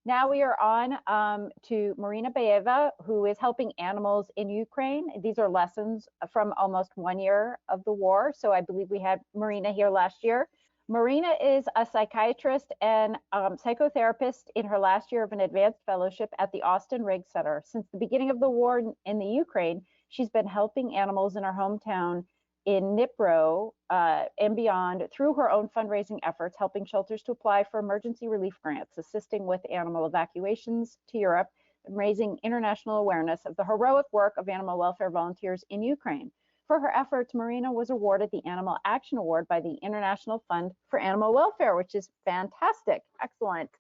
Now we are on to Marina Bayeva, who is helping animals in Ukraine. These are lessons from almost 1 year of the war. So I believe we had Marina here last year. Marina is a psychiatrist and psychotherapist in her last year of an advanced fellowship at the Austen Riggs Center. Since the beginning of the war in the Ukraine, she's been helping animals in her hometown in Dnipro and beyond through her own fundraising efforts, helping shelters to apply for emergency relief grants, assisting with animal evacuations to Europe, and raising international awareness of the heroic work of animal welfare volunteers in Ukraine. For her efforts, Marina was awarded the Animal Action Award by the International Fund for Animal Welfare, which is fantastic. Excellent.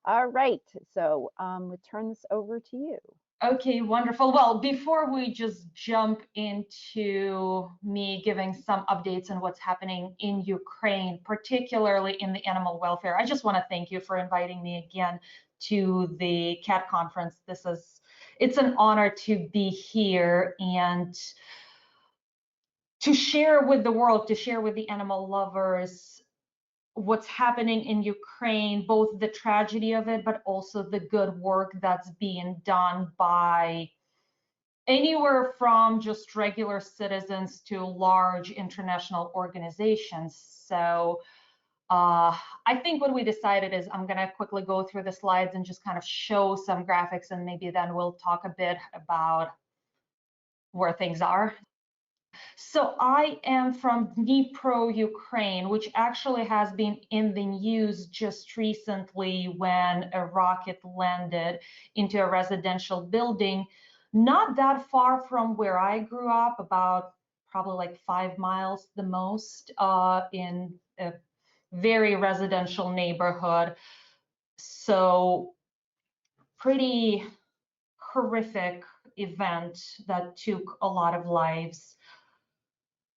All right, so we'll turn this over to you. Okay, wonderful. Well, before we just jump into me giving some updates on what's happening in Ukraine, particularly in the animal welfare, I just want to thank you for inviting me again to the CAT conference. It's an honor to be here and to share with the world, to share with the animal lovers what's happening in Ukraine, both the tragedy of it, but also the good work that's being done by anywhere from just regular citizens to large international organizations. So I think what we decided is I'm going to quickly go through the slides and just kind of show some graphics, and maybe then we'll talk a bit about where things are. So I am from Dnipro, Ukraine, which actually has been in the news just recently when a rocket landed into a residential building, not that far from where I grew up, about probably like 5 miles the most, in a very residential neighborhood. So pretty horrific event that took a lot of lives.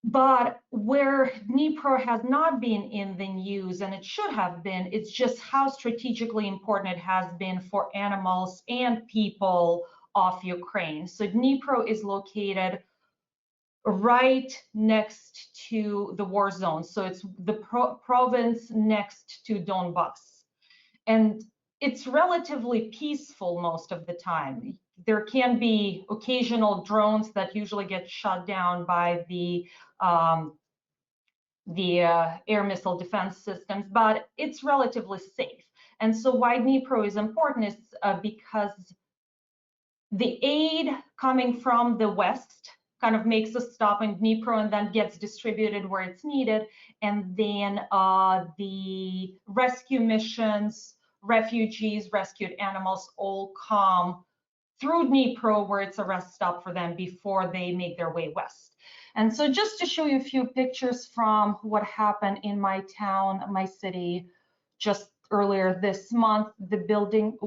But where Dnipro has not been in the news, and it should have been, it's just how strategically important it has been for animals and people of Ukraine. So Dnipro is located right next to the war zone. So it's the province next to Donbass. And it's relatively peaceful most of the time. There can be occasional drones that usually get shot down by the air missile defense systems, but it's relatively safe. And so why Dnipro is important is because the aid coming from the west kind of makes a stop in Dnipro and then gets distributed where it's needed. And then the rescue missions, refugees, rescued animals all come through Dnipro, where it's a rest stop for them before they make their way west. And so just to show you a few pictures from what happened in my town, my city, just earlier this month, the building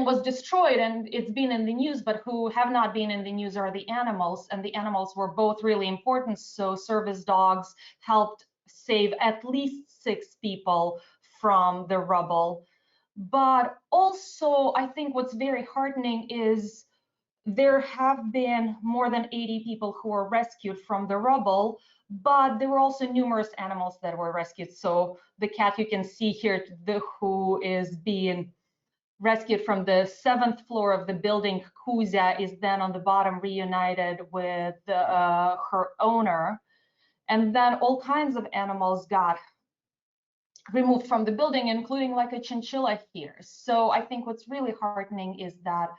was destroyed, and it's been in the news, but who have not been in the news are the animals, and the animals were both really important. So service dogs helped save at least 6 people from the rubble. But also, I think what's very heartening is there have been more than 80 people who were rescued from the rubble, but there were also numerous animals that were rescued. So the cat you can see here, who is being rescued from the 7th floor of the building, Kuzya, is then on the bottom reunited with her owner. And then all kinds of animals got removed from the building, including like a chinchilla here. So I think what's really heartening is that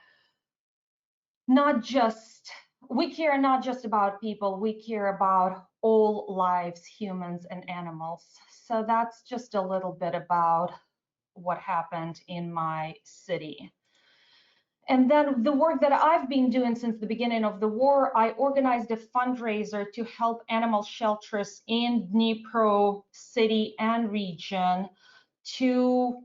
we care not just about people, we care about all lives, humans and animals. So that's just a little bit about what happened in my city. And then the work that I've been doing since the beginning of the war, I organized a fundraiser to help animal shelters in Dnipro city and region to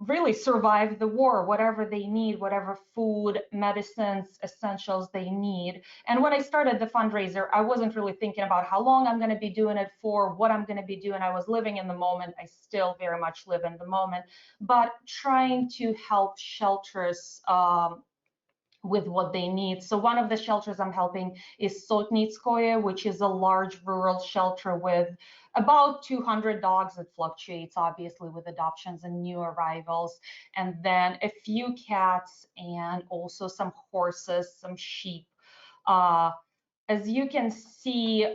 really survive the war, whatever they need, whatever food, medicines, essentials they need. And when I started the fundraiser, I wasn't really thinking about how long I'm going to be doing it for, what I'm going to be doing. I was living in the moment. I still very much live in the moment, but trying to help shelters with what they need. So one of the shelters I'm helping is Sotnitskoye, which is a large rural shelter with about 200 dogs. It fluctuates obviously with adoptions and new arrivals, and then a few cats and also some horses, some sheep. As you can see,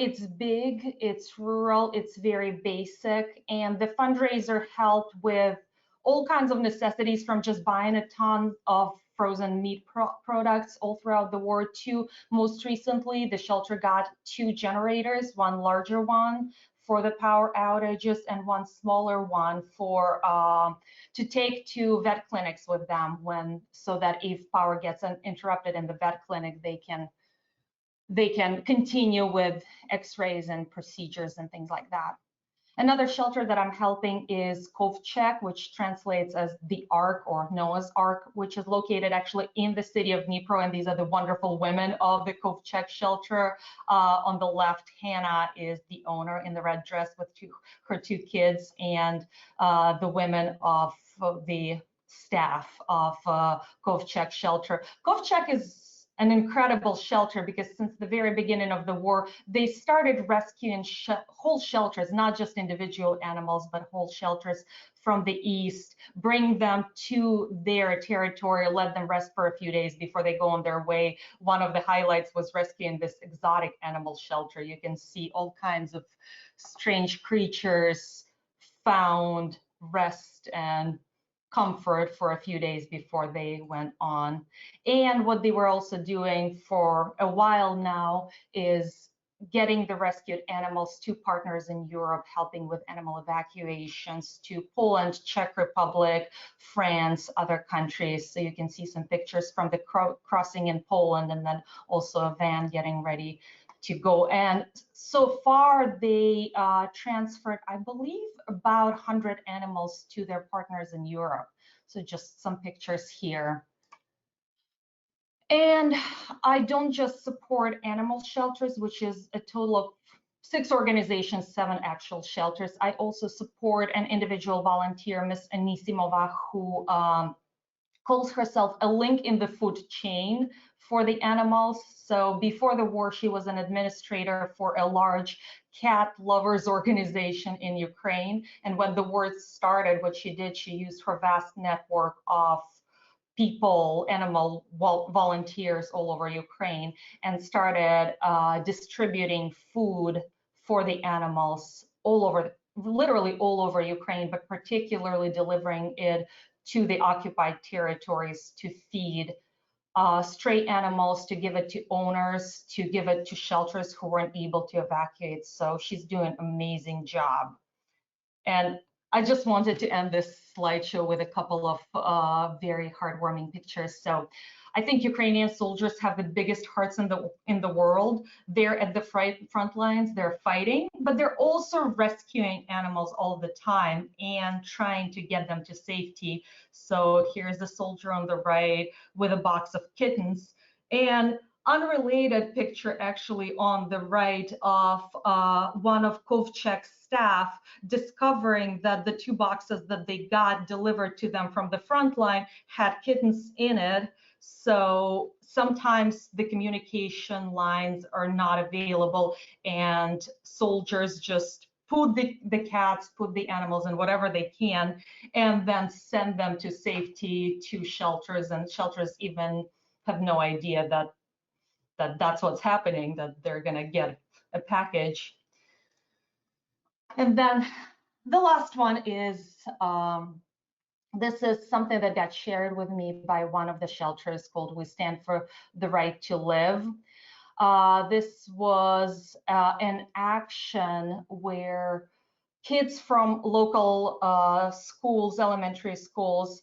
it's big, it's rural, it's very basic, and the fundraiser helped with all kinds of necessities, from just buying a ton of frozen meat products all throughout the war to, most recently, the shelter got 2 generators, one larger one for the power outages and one smaller one for to take to vet clinics with them, so that if power gets interrupted in the vet clinic, they can continue with x-rays and procedures and things like that. Another shelter that I'm helping is Kovchek, which translates as the Ark or Noah's Ark, which is located actually in the city of Dnipro. And these are the wonderful women of the Kovchek shelter. On the left, Hannah is the owner in the red dress with her 2 kids, and the women of the staff of Kovchek shelter. Kovchek is an incredible shelter because since the very beginning of the war, they started rescuing whole shelters, not just individual animals, but whole shelters from the east, bring them to their territory, let them rest for a few days before they go on their way. One of the highlights was rescuing this exotic animal shelter. You can see all kinds of strange creatures found, rest, and comfort for a few days before they went on. And what they were also doing for a while now is getting the rescued animals to partners in Europe, helping with animal evacuations to Poland, Czech Republic, France, other countries. So you can see some pictures from the crossing in Poland, and then also a van getting ready to go. And so far they transferred, I believe, about 100 animals to their partners in Europe. So just some pictures here. And I don't just support animal shelters, which is a total of 6 organizations, 7 actual shelters. I also support an individual volunteer, Miss Anisimova, who calls herself a link in the food chain for the animals. So before the war, she was an administrator for a large cat lovers organization in Ukraine. And when the war started, what she did, she used her vast network of people, animal volunteers all over Ukraine, and started distributing food for the animals all over, literally all over Ukraine, but particularly delivering it to the occupied territories to feed stray animals, to give it to owners, to give it to shelters who weren't able to evacuate. So she's doing an amazing job. And I just wanted to end this slideshow with a couple of very heartwarming pictures. So I think Ukrainian soldiers have the biggest hearts in the world. They're at the front lines, they're fighting, but they're also rescuing animals all the time and trying to get them to safety. So here's the soldier on the right with a box of kittens. And unrelated picture actually on the right of one of Kovchek's staff discovering that the 2 boxes that they got delivered to them from the front line had kittens in it. So sometimes the communication lines are not available, and soldiers just put the cats, put the animals in whatever they can, and then send them to safety to shelters, and shelters even have no idea that that's what's happening, that they're gonna get a package. And then the last one is, this is something that got shared with me by one of the shelters called We Stand for the Right to Live. This was an action where kids from local schools, elementary schools,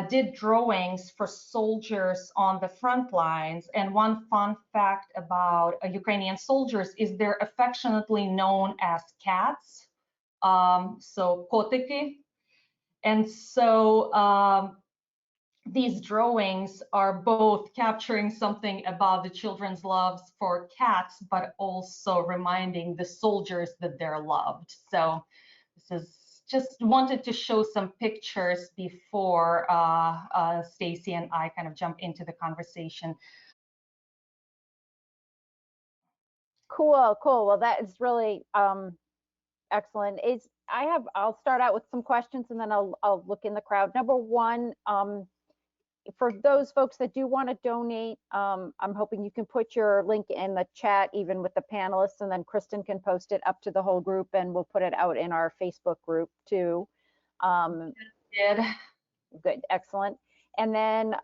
did drawings for soldiers on the front lines. And one fun fact about Ukrainian soldiers is they're affectionately known as cats, so kotiki. And so these drawings are both capturing something about the children's loves for cats, but also reminding the soldiers that they're loved. So this is just wanted to show some pictures before Stacy and I kind of jump into the conversation. Cool. Well, that is really Excellent. I'll start out with some questions and then I'll look in the crowd. Number one, for those folks that do want to donate, I'm hoping you can put your link in the chat, even with the panelists, and then Kristen can post it up to the whole group, and we'll put it out in our Facebook group too. Did. Good, excellent. And then,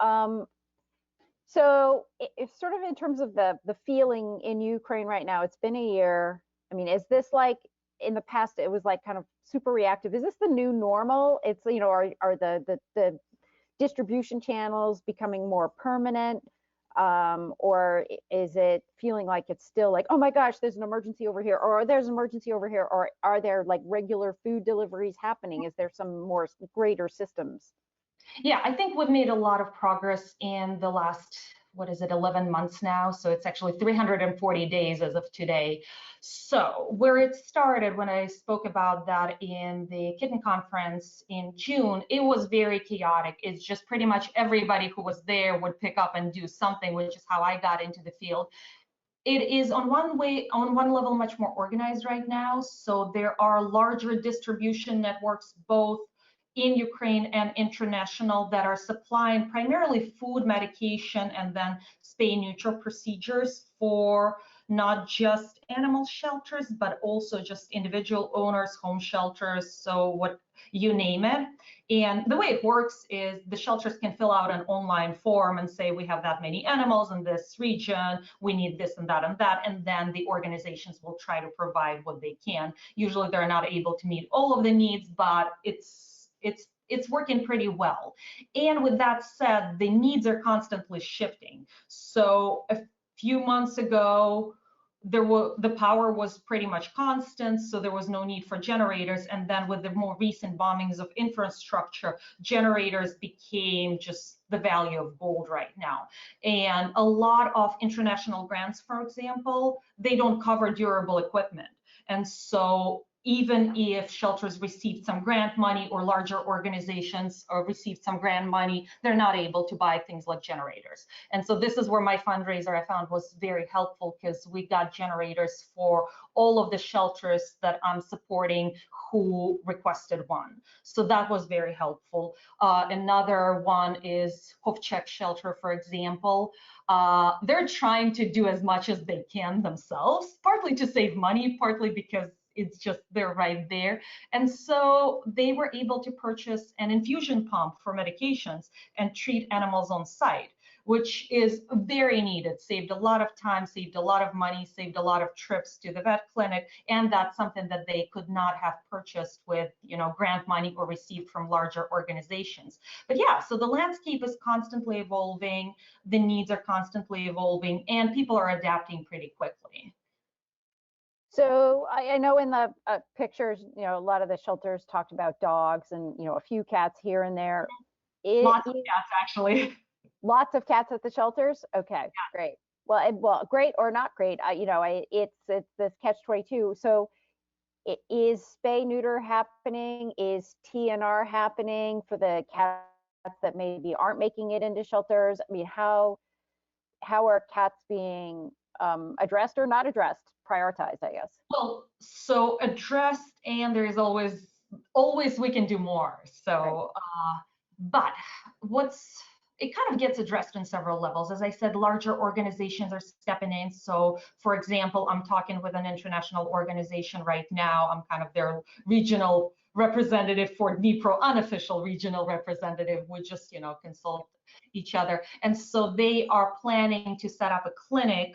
so it's sort of in terms of the feeling in Ukraine right now, it's been a year. I mean, is this like, in the past, it was like kind of super reactive. Is this the new normal? It's, you know, are the distribution channels becoming more permanent, or is it feeling like it's still like, oh my gosh, there's an emergency over here, or there's an emergency over here, or are there like regular food deliveries happening? Is there some more greater systems? Yeah, I think we've made a lot of progress in the last, 11 months now. So it's actually 340 days as of today. So where it started, when I spoke about that in the kitten conference in June, it was very chaotic. It's just pretty much everybody who was there would pick up and do something, which is how I got into the field. It is on one level much more organized right now. So there are larger distribution networks, both in Ukraine and international, that are supplying primarily food, medication, and then spay-neutral procedures for not just animal shelters, but also just individual owners, home shelters, so what you name it. And the way it works is the shelters can fill out an online form and say, we have that many animals in this region, we need this and that and that, and then the organizations will try to provide what they can. Usually they're not able to meet all of the needs, but it's working pretty well. And with that said, the needs are constantly shifting. So a few months ago, the power was pretty much constant, so there was no need for generators. And then with the more recent bombings of infrastructure, generators became just the value of gold right now. And a lot of international grants, for example, they don't cover durable equipment. And so even if shelters received some grant money, or larger organizations received some grant money, they're not able to buy things like generators. And so this is where my fundraiser, I found, was very helpful, because we got generators for all of the shelters that I'm supporting who requested one. So that was very helpful. Another one is Kovchek Shelter, for example. They're trying to do as much as they can themselves, partly to save money, partly because it's just, they're right there. And so they were able to purchase an infusion pump for medications and treat animals on site, which is very needed. Saved a lot of time, saved a lot of money, saved a lot of trips to the vet clinic. And that's something that they could not have purchased with, grant money or received from larger organizations. But yeah, so the landscape is constantly evolving, the needs are constantly evolving, and people are adapting pretty quickly. So I know in the pictures, a lot of the shelters talked about dogs and, a few cats here and there. Lots of cats, actually. Lots of cats at the shelters? Okay, yeah. Great. Well, great or not great, it's this catch-22. So is spay neuter happening? Is TNR happening for the cats that maybe aren't making it into shelters? I mean, how are cats being addressed or not addressed, prioritized, I guess? Well, so addressed, and there's always we can do more. So, right. But it kind of gets addressed in several levels. As I said, larger organizations are stepping in. So for example, I'm talking with an international organization right now. I'm kind of their regional representative for Dnipro, unofficial regional representative. We just, consult each other. And so they are planning to set up a clinic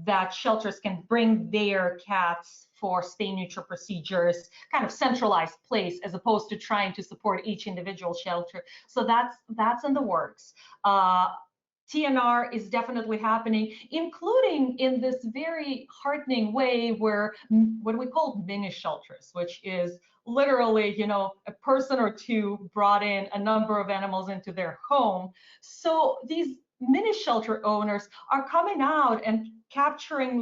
that shelters can bring their cats for spay-neuter procedures, kind of centralized place, as opposed to trying to support each individual shelter. So that's in the works. TNR is definitely happening, including in this very heartening way where what we call mini shelters, which is literally, a person or two brought in a number of animals into their home. So these mini shelter owners are coming out and capturing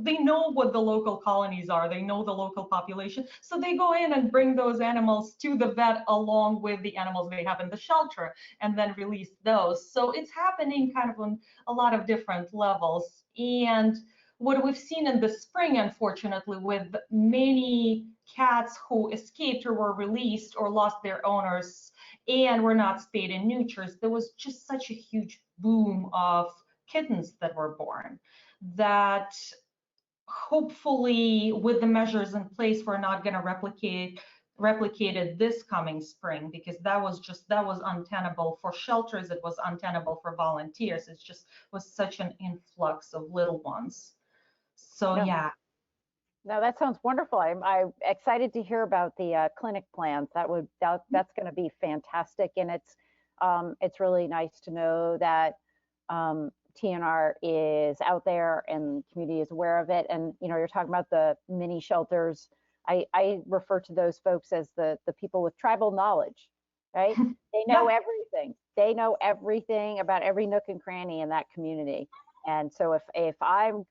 they know what the local colonies are, they know the local population, so they go in and bring those animals to the vet along with the animals they have in the shelter, and then release those. So it's happening kind of on a lot of different levels. And what we've seen in the spring, unfortunately, with many cats who escaped or were released or lost their owners and were not spayed and neutered, there was just such a huge boom of kittens that were born that hopefully with the measures in place, we're not going to replicate it this coming spring, because that was untenable for shelters. It was untenable for volunteers. It just was such an influx of little ones. So No, yeah. no, that sounds wonderful. I'm excited to hear about the clinic plans. That's going to be fantastic, and it's really nice to know that TNR is out there and the community is aware of it. And you're talking about the mini shelters. I refer to those folks as the people with tribal knowledge, right? They know Yeah. everything. They know everything about every nook and cranny in that community. And so if I'm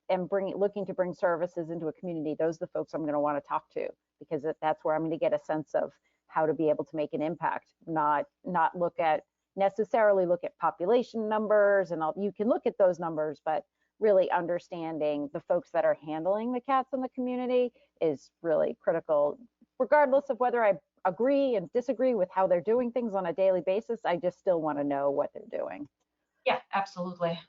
looking to bring services into a community, those are the folks I'm going to want to talk to, because that's where I'm going to get a sense of how to be able to make an impact, not necessarily look at population numbers, and you can look at those numbers, but really understanding the folks that are handling the cats in the community is really critical. Regardless of whether I agree and disagree with how they're doing things on a daily basis, I just still want to know what they're doing. Yeah, absolutely.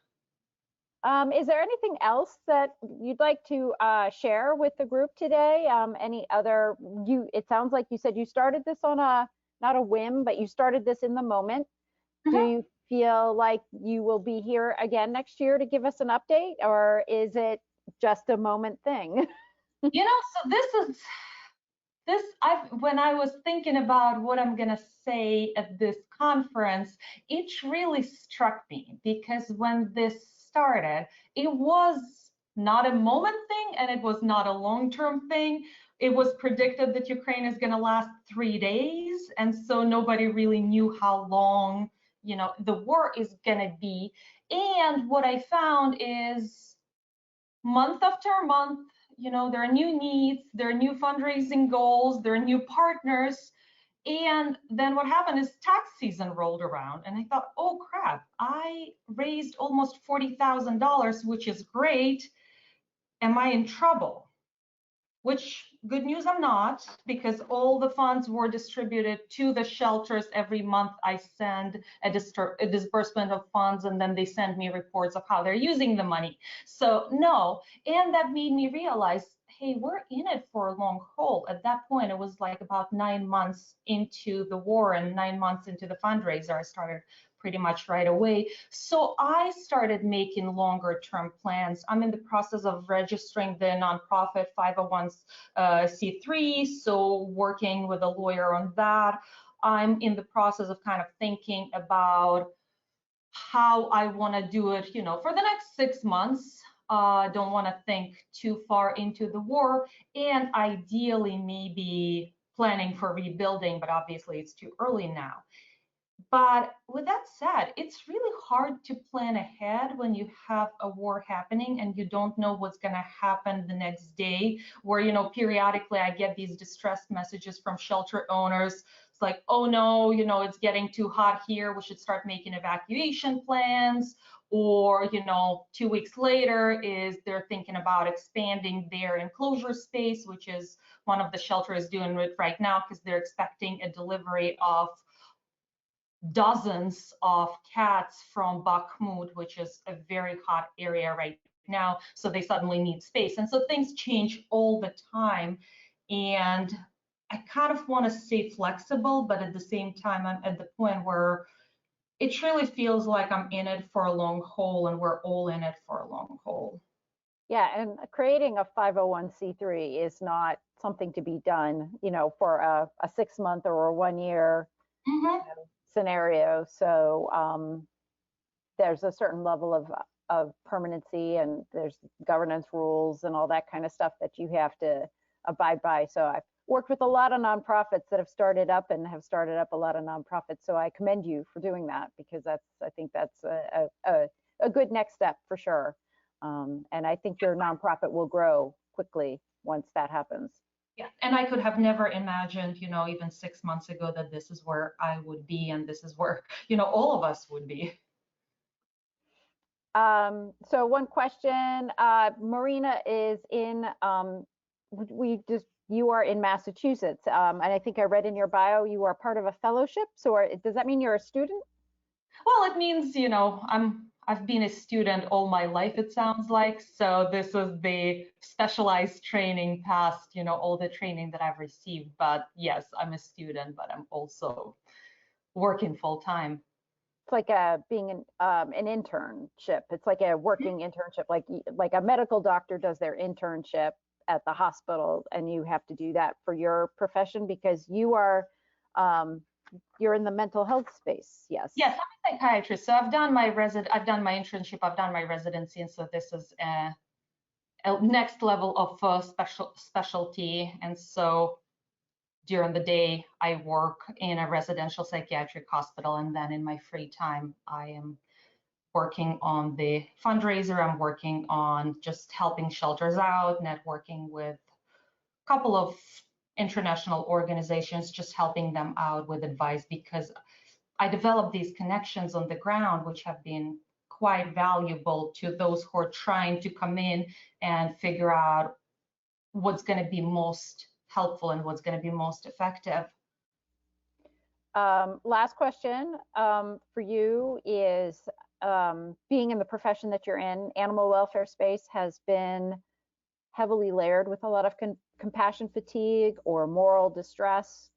Is there anything else that you'd like to share with the group today? Any other, it sounds like you said you started this on not a whim, but you started this in the moment. Do you feel like you will be here again next year to give us an update, or is it just a moment thing? So when I was thinking about what I'm going to say at this conference, it really struck me, because when this started, it was not a moment thing and it was not a long-term thing. It was predicted that Ukraine is going to last 3 days. And so nobody really knew how long, the war is going to be. And what I found is month after month, there are new needs, there are new fundraising goals, there are new partners. And then what happened is tax season rolled around, and I thought, oh crap, I raised almost $40,000, which is great. Am I in trouble? Which, good news, I'm not, because all the funds were distributed to the shelters. Every month I send a disbursement of funds, and then they send me reports of how they're using the money. So no, and that made me realize, hey, we're in it for a long haul. At that point, it was like about 9 months into the war and 9 months into the fundraiser. I started pretty much right away. So I started making longer term plans. I'm in the process of registering the nonprofit 501c3, so working with a lawyer on that. I'm in the process of kind of thinking about how I want to do it, for the next 6 months. Don't want to think too far into the war, and ideally maybe planning for rebuilding, but obviously it's too early now. But with that said, it's really hard to plan ahead when you have a war happening and you don't know what's going to happen the next day, where, periodically I get these distressed messages from shelter owners. It's like, oh no, it's getting too hot here, we should start making evacuation plans. Or, 2 weeks later they're thinking about expanding their enclosure space, which is one of the shelters doing it right now, because they're expecting a delivery of dozens of cats from Bakhmut, which is a very hot area right now. So they suddenly need space. And so things change all the time. And I kind of want to stay flexible, but at the same time, I'm at the point where it really feels like I'm in it for a long haul, and we're all in it for a long haul. Yeah, and creating a 501c3 is not something to be done, for a 6 month or a 1 year scenario. So there's a certain level of permanency, and there's governance rules and all that kind of stuff that you have to abide by. So I've worked with a lot of nonprofits that have started up a lot of nonprofits. So I commend you for doing that, because I think that's a good next step for sure. And I think your nonprofit will grow quickly once that happens. Yeah, and I could have never imagined, even 6 months ago, that this is where I would be, and this is where, all of us would be. So one question, Marina is in, we just you are in Massachusetts, and I think I read in your bio you are part of a fellowship. So does that mean you're a student? Well, it means, I've been a student all my life, it sounds like. So this is the specialized training past, all the training that I've received. But yes, I'm a student, but I'm also working full time. It's like being an internship. It's like a working internship, like a medical doctor does their internship at the hospital, and you have to do that for your profession because um, you're in the mental health space. Yes. Yes, I'm a psychiatrist. So I've done my internship, I've done my residency, and so this is a next level of specialty. And so during the day, I work in a residential psychiatric hospital, and then in my free time, I am working on the fundraiser. I'm working on just helping shelters out, networking with a couple of international organizations, just helping them out with advice because I developed these connections on the ground, which have been quite valuable to those who are trying to come in and figure out what's going to be most helpful and what's going to be most effective. Last question for you is being in the profession that you're in, animal welfare space has been heavily layered with a lot of compassion fatigue or moral distress,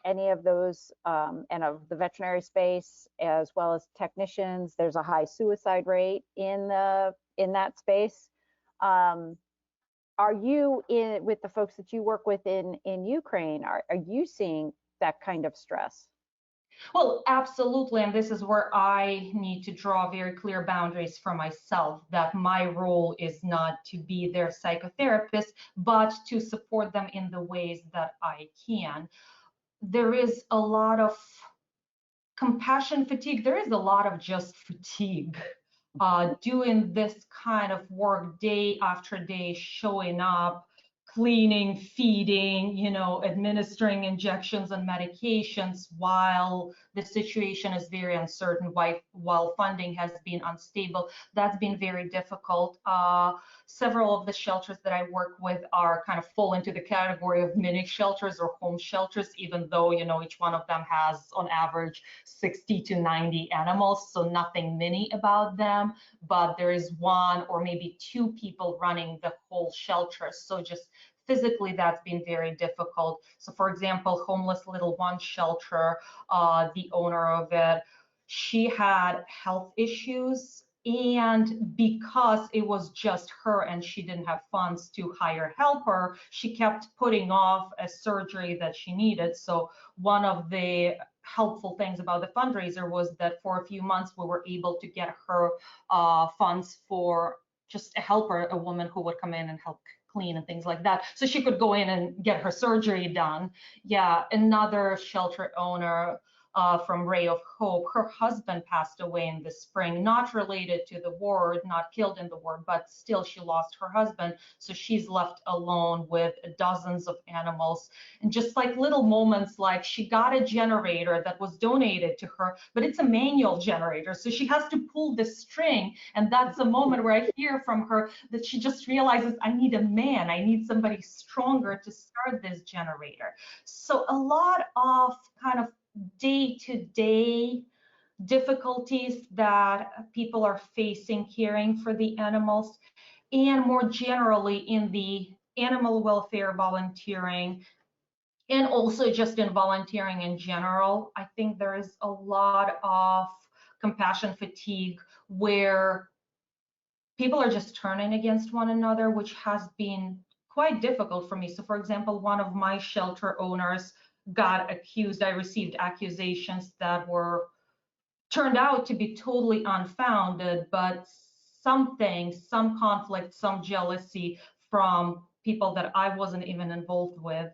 any of those, and of the veterinary space as well as technicians. There's a high suicide rate in that space. Are you with the folks that you work with in Ukraine? Are you seeing that kind of stress? Well, absolutely. And this is where I need to draw very clear boundaries for myself, that my role is not to be their psychotherapist, but to support them in the ways that I can. There is a lot of compassion fatigue. There is a lot of just fatigue doing this kind of work day after day, showing up, cleaning, feeding, administering injections and medications while the situation is very uncertain, while funding has been unstable. That's been very difficult. Several of the shelters that I work with are kind of fall into the category of mini shelters or home shelters, even though, each one of them has on average 60 to 90 animals, so nothing mini about them, but there is one or maybe two people running the whole shelter. So just physically, that's been very difficult. So for example, Homeless Little One Shelter, the owner of it, she had health issues, and because it was just her and she didn't have funds to hire helper, she kept putting off a surgery that she needed. So one of the helpful things about the fundraiser was that for a few months we were able to get her funds for just a helper, a woman who would come in and help clean and things like that, so she could go in and get her surgery done. Yeah, another shelter owner from Ray of Hope, her husband passed away in the spring, not related to the war, not killed in the war, but still she lost her husband. So she's left alone with dozens of animals. And just like little moments, like she got a generator that was donated to her, but it's a manual generator. So she has to pull the string. And that's a moment where I hear from her that she just realizes, I need a man, I need somebody stronger to start this generator. So a lot of kind of day-to-day difficulties that people are facing caring for the animals, and more generally in the animal welfare volunteering, and also just in volunteering in general. I think there is a lot of compassion fatigue where people are just turning against one another, which has been quite difficult for me. So for example, one of my shelter owners got accused. I received accusations that were turned out to be totally unfounded, but some conflict, some jealousy from people that I wasn't even involved with.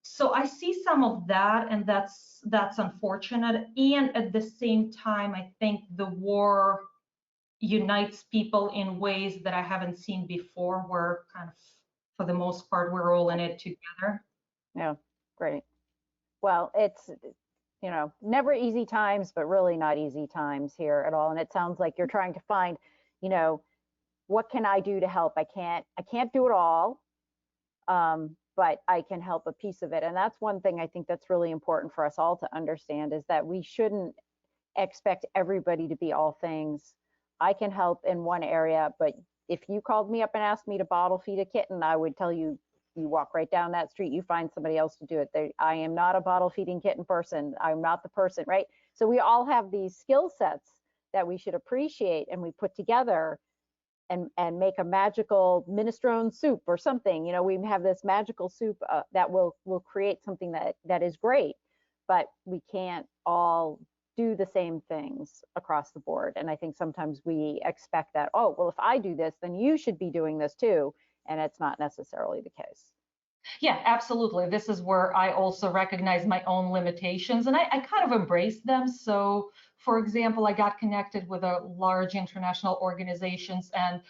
So I see some of that, and that's unfortunate. And at the same time, I think the war unites people in ways that I haven't seen before. We're kind of, for the most part, we're all in it together. Yeah, great. Well, it's, never easy times, but really not easy times here at all. And it sounds like you're trying to find, what can I do to help? I can't do it all. but I can help a piece of it. And that's one thing I think that's really important for us all to understand, is that we shouldn't expect everybody to be all things. I can help in one area, but if you called me up and asked me to bottle feed a kitten, I would tell you, you walk right down that street, you find somebody else to do it. I am not a bottle feeding kitten person. I'm not the person, right? So we all have these skill sets that we should appreciate, and we put together and make a magical minestrone soup or something. You know, we have this magical soup that will create something that is great, but we can't all do the same things across the board. And I think sometimes we expect that, oh, well, if I do this, then you should be doing this too. And it's not necessarily the case. Yeah, absolutely. This is where I also recognize my own limitations, and I kind of embrace them. So, for example, I got connected with a large international organizations, and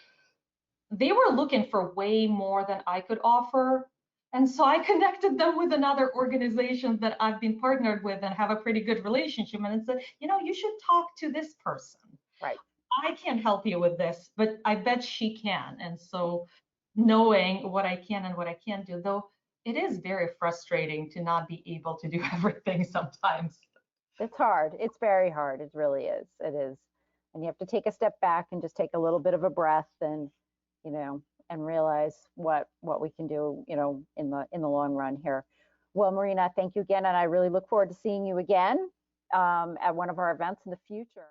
they were looking for way more than I could offer. And so I connected them with another organization that I've been partnered with and have a pretty good relationship. And it said, you know, you should talk to this person. Right. I can't help you with this, but I bet she can. And so knowing what I can and what I can't do, though it is very frustrating to not be able to do everything sometimes. It's hard. It's very hard. It really is. It is. And you have to take a step back and just take a little bit of a breath, and, you know, and realize what we can do, you know, in the long run here. Well, Marina, thank you again. And I really look forward to seeing you again at one of our events in the future.